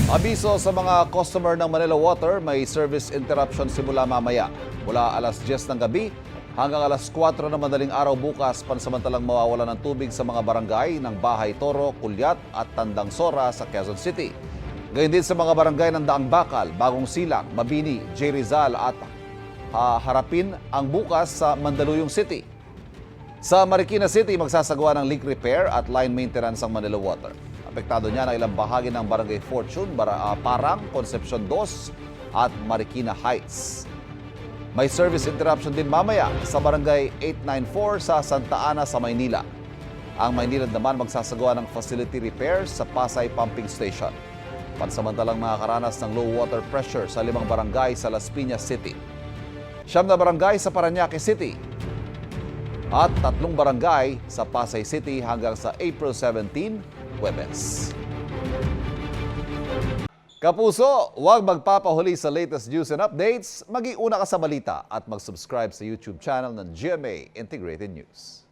Abiso sa mga customer ng Manila Water, may service interruption simula mamaya. Mula alas 10 ng gabi hanggang alas 4 ng madaling araw bukas, pansamantalang mawawala ng tubig sa mga barangay ng Bahay Toro, Kulyat at Tandang Sora sa Quezon City. Gayun din sa mga barangay ng Daang Bakal, Bagong Silang, Mabini, J. Rizal at Harapin ang bukas sa Mandaluyong City. Sa Marikina City, magsasagawa ng leak repair at line maintenance ang Manila Water. Apektado niya ang ilang bahagi ng Barangay Fortune, Parang, Concepcion 2 at Marikina Heights. May service interruption din mamaya sa Barangay 894 sa Santa Ana sa Maynila. Ang Maynila naman magsasagawa ng facility repair sa Pasay Pumping Station. Pansamantalang makakaranas ng low water pressure sa 5 barangay sa Las Piñas City. 9 na barangay sa Parañaque City at 3 barangay sa Pasay City hanggang sa April 17, Huwebes. Kapuso, huwag magpapahuli sa latest news and updates. Mag-iuna ka sa balita at mag-subscribe sa YouTube channel ng GMA Integrated News.